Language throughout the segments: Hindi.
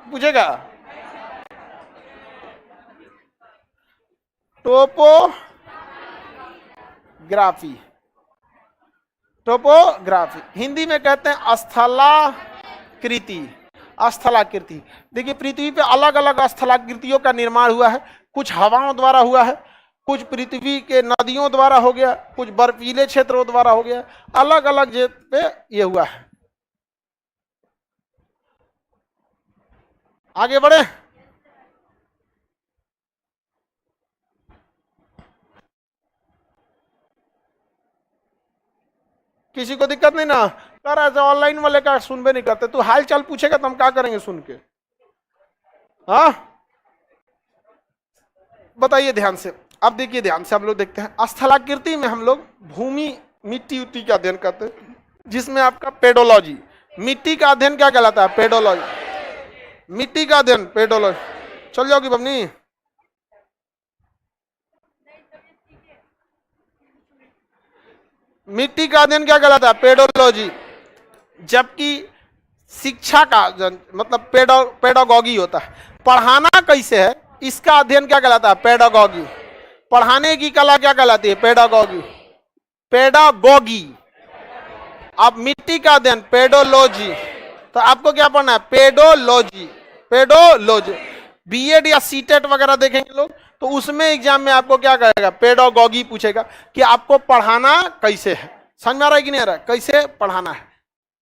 पूछेगा। टोपोग्राफी, टोपोग्राफी हिंदी में कहते हैं स्थलाकृति। स्थलाकृति देखिए, पृथ्वी पे अलग अलग स्थलाकृतियों का निर्माण हुआ है। कुछ हवाओं द्वारा हुआ है, कुछ पृथ्वी के नदियों द्वारा हो गया, कुछ बर्फीले क्षेत्रों द्वारा हो गया, अलग अलग जगह पे ये हुआ है। आगे बढ़े। किसी को दिक्कत नहीं ना? कर ऐसे ऑनलाइन वाले का सुनबे नहीं करते। तू हाल चाल पूछेगा तो हम क्या करेंगे सुन के? हाँ बताइए ध्यान से। अब देखिए ध्यान से, हम लोग देखते हैं स्थलाकृति में हम लोग भूमि मिट्टी उट्टी का अध्ययन करते हैं, जिसमें आपका पेडोलॉजी, मिट्टी का अध्ययन क्या कहलाता है? पेडोलॉजी, मिट्टी का अध्ययन पेडोलॉजी। चल जाओगी बमनी। मिट्टी का अध्ययन क्या कहलाता है? पेडोलॉजी। जबकि शिक्षा का मतलब पेडागॉगी होता है, पढ़ाना कैसे है, इसका अध्ययन क्या कहलाता है? पेडागॉगी। पढ़ाने की कला क्या कहलाती है? Pedagogy, pedagogy. अब मिट्टी का अध्ययन पेडोलॉजी। तो आपको क्या पढ़ना है? Pedology, pedology. बीएड या सीटेट वगैरह देखेंगे लोग तो उसमें एग्जाम में आपको क्या कहेगा? पेडागॉगी पूछेगा कि आपको पढ़ाना कैसे है। समझ में आ रहा है कि नहीं आ रहा है? कैसे पढ़ाना है,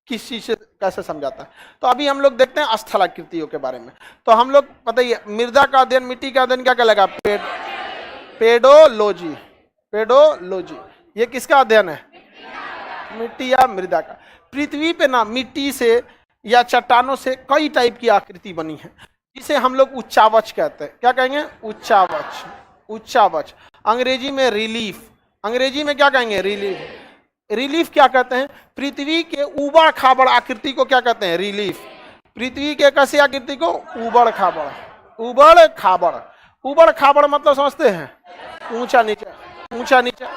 किस चीज से कैसे समझाता है। तो अभी हम लोग देखते हैं स्थलाकृतियों के बारे में। तो हम लोग बताइए, मृदा का अध्ययन, मिट्टी का अध्ययन क्या कहलाएगा? Pedology, pedology. ये किसका अध्ययन है? मिट्टी या मृदा का। पृथ्वी पे ना मिट्टी से या चट्टानों से कई टाइप की आकृति बनी है, जिसे हम लोग उच्चावच कहते हैं। क्या कहेंगे? उच्चावच, उच्चावच। अंग्रेजी में रिलीफ, अंग्रेजी में क्या कहेंगे? रिलीफ। रिलीफ क्या कहते हैं? पृथ्वी के ऊबड़ खाबड़ आकृति को क्या कहते हैं? रिलीफ। पृथ्वी के कैसी आकृति को? ऊबड़ खाबड़, ऊबड़ खाबड़। ऊबड़ खाबड़ मतलब समझते हैं? ऊंचा नीचा, ऊंचा नीचा।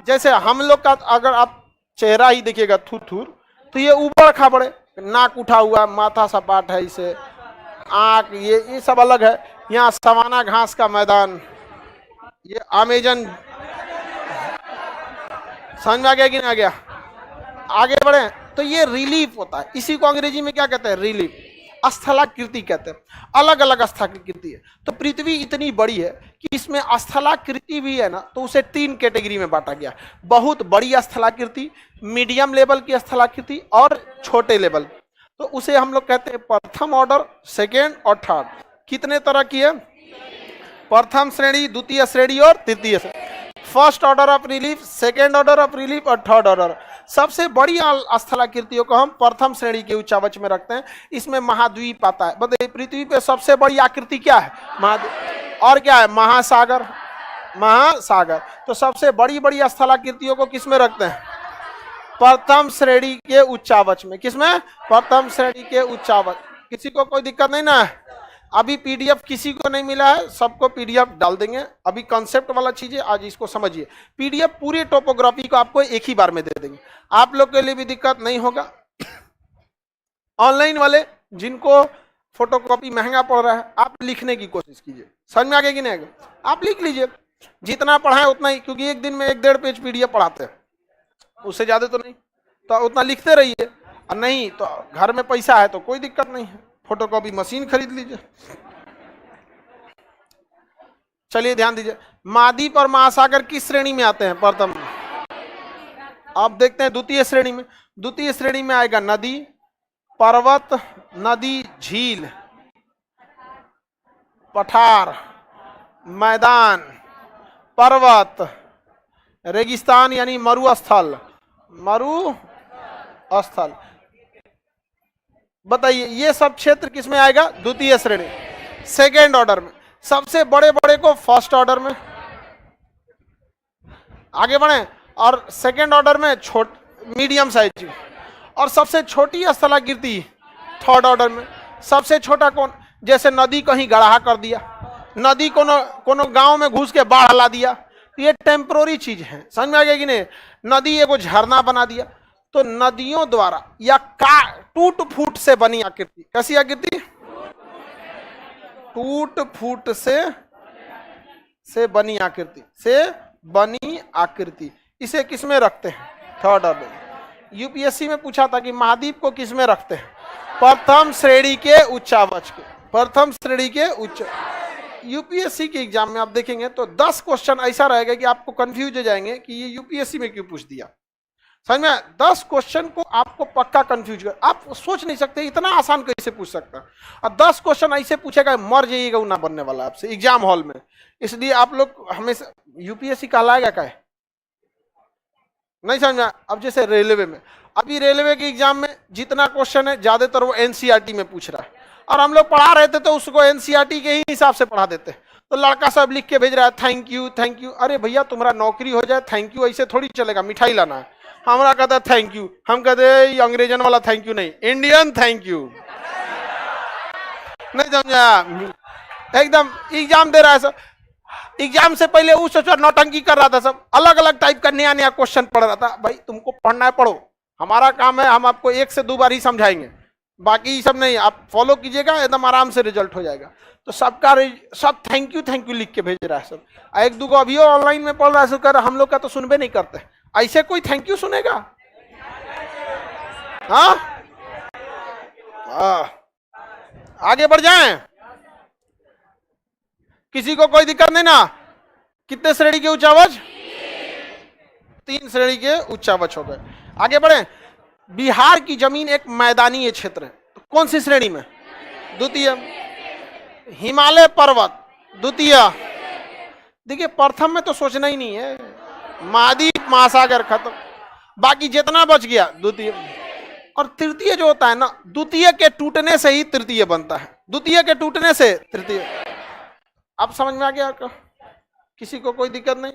जैसे हम लोग का अगर आप चेहरा ही देखिएगा थूथूर, तो ये ऊबड़ खाबड़ है। नाक उठा हुआ, माथा सपाट है, इसे आंख, ये सब अलग है। यहाँ सवाना घास का मैदान, ये अमेजन। समझ में आ गया कि नहीं आ गया? आगे बढ़े। तो ये रिलीफ होता है, इसी को अंग्रेजी में क्या कहते हैं? रिलीफ। स्थलाकृति कहते हैं, अलग अलग स्थलाकृति है। तो पृथ्वी इतनी बड़ी है कि इसमें स्थलाकृति भी है ना, तो उसे 3 कैटेगरी में बांटा गया। बहुत बड़ी स्थलाकृति, मीडियम लेवल की स्थलाकृति और छोटे लेवल। तो उसे हम लोग कहते हैं प्रथम ऑर्डर, सेकेंड और थर्ड। कितने तरह की है? प्रथम श्रेणी, द्वितीय श्रेणी और तृतीय श्रेणी। First order of relief, second order of relief और थर्ड ऑर्डर। सबसे बड़ी स्थलाकृतियों को हम प्रथम श्रेणी के उच्चावच में रखते हैं। इसमें महाद्वीप आता है। बताइए पृथ्वी पे सबसे बड़ी आकृति क्या है? महाद्वीप। और क्या है? महासागर, महासागर। तो सबसे बड़ी बड़ी स्थलाकृतियों को किस में रखते हैं? प्रथम श्रेणी के उच्चावच में। किसमें? प्रथम श्रेणी के उच्चावच। किसी को कोई दिक्कत नहीं ना? अभी पीडीएफ किसी को नहीं मिला है, सबको पीडीएफ डाल देंगे। अभी कॉन्सेप्ट वाला चीज है, आज इसको समझिए। पीडीएफ पूरी टोपोग्राफी को आपको एक ही बार में दे देंगे, आप लोग के लिए भी दिक्कत नहीं होगा। ऑनलाइन वाले जिनको फोटोकॉपी महंगा पड़ रहा है, आप लिखने की कोशिश कीजिए। समझ में आ गया कि नहीं आएगा? आप लिख लीजिए, जितना पढ़ाए उतना ही, क्योंकि एक दिन में 1-1.5 पेज पीडीएफ पढ़ाते हैं, उससे ज्यादा तो नहीं। तो उतना लिखते रहिए, और नहीं तो घर में पैसा है तो कोई दिक्कत नहीं है, फोटोकॉपी मशीन खरीद लीजिए। चलिए ध्यान दीजिए, महाद्वीप और महासागर किस श्रेणी में आते हैं? प्रथम। आप देखते हैं द्वितीय श्रेणी में। द्वितीय श्रेणी में आएगा नदी, पर्वत, नदी, झील, पठार, मैदान, पर्वत, रेगिस्तान यानी मरुस्थल, मरुस्थल। बताइए ये सब क्षेत्र किस में आएगा? द्वितीय श्रेणी। सेकेंड ऑर्डर में सबसे बड़े बड़े को फर्स्ट ऑर्डर में, आगे बढ़े। और सेकेंड ऑर्डर में मीडियम साइज, और सबसे छोटी स्थलाकृति थर्ड ऑर्डर में। सबसे छोटा कौन? जैसे नदी कहीं गढ़ा कर दिया, नदी कोनो गांव में घुस के बाढ़ ला दिया, तो ये टेम्पोररी चीज है। समझ में आ गया कि नहीं? नदी एगो झरना बना दिया, तो नदियों द्वारा या टूट फूट से बनी आकृति, कैसी आकृति? टूट फूट से बनी आकृति, से बनी आकृति, इसे किस में रखते हैं? Third order. यूपीएससी में पूछा था कि महाद्वीप को किस में रखते हैं? प्रथम श्रेणी के उच्चावच के, प्रथम श्रेणी के उच्च। यूपीएससी के एग्जाम में आप देखेंगे तो 10 क्वेश्चन ऐसा रहेगा कि आपको कंफ्यूज हो जाएंगे कि ये यूपीएससी में क्यों पूछ दिया। समझ में? 10 क्वेश्चन को आपको पक्का कंफ्यूज कर, आप सोच नहीं सकते इतना आसान कैसे पूछ सकता। और 10 क्वेश्चन ऐसे पूछेगा मर जाइएगा, ना बनने वाला आपसे एग्जाम हॉल में। इसलिए आप लोग हमेशा, यूपीएससी कहलाएगा क्या है? नहीं समझा? अब जैसे रेलवे में, अभी रेलवे के एग्जाम में जितना क्वेश्चन है ज्यादातर वो एनसीईआरटी में पूछ रहा है, और हम लोग पढ़ा रहे थे तो उसको एनसीईआरटी के ही हिसाब से पढ़ा देते। तो लड़का सब लिख के भेज रहा है थैंक यू थैंक यू। अरे भैया तुम्हारा नौकरी हो जाए, थैंक यू ऐसे थोड़ी चलेगा, मिठाई लाना है। हमारा कहता है थैंक यू, हम कहते हैं अंग्रेजन वाला थैंक यू नहीं, इंडियन थैंक यू। नहीं समझा? एकदम एग्जाम दे रहा है सब, एग्जाम से पहले उस नौटंकी कर रहा था, सब अलग अलग टाइप का नया नया क्वेश्चन पढ़ रहा था। भाई तुमको पढ़ना है पढ़ो, हमारा काम है हम आपको 1 से 2 बार ही समझाएंगे, बाकी सब नहीं, आप फॉलो कीजिएगा एकदम आराम से रिजल्ट हो जाएगा। तो सबका सब थैंक यू लिख के भेज रहा है सब। एक दो अभी ऑनलाइन में पढ़ रहा है, कर हम लोग का तो सुनबे नहीं करते। ऐसे कोई थैंक यू सुनेगा? हाँ, आगे बढ़ जाएं, किसी को कोई दिक्कत नहीं ना? कितने श्रेणी के उच्चावच? 3 श्रेणी के उच्चावच हो गए। आगे बढ़े। बिहार की जमीन एक मैदानी क्षेत्र है, तो कौन सी श्रेणी में? द्वितीय। हिमालय पर्वत द्वितीय। देखिए प्रथम में तो सोचना ही नहीं है, महाद्वीप महासागर खत्म, बाकी जितना बच गया द्वितीय। और तृतीय जो होता है ना, द्वितीय के टूटने से ही तृतीय बनता है, द्वितीय के टूटने से तृतीय। अब समझ में आ गया? किसी को कोई दिक्कत नहीं?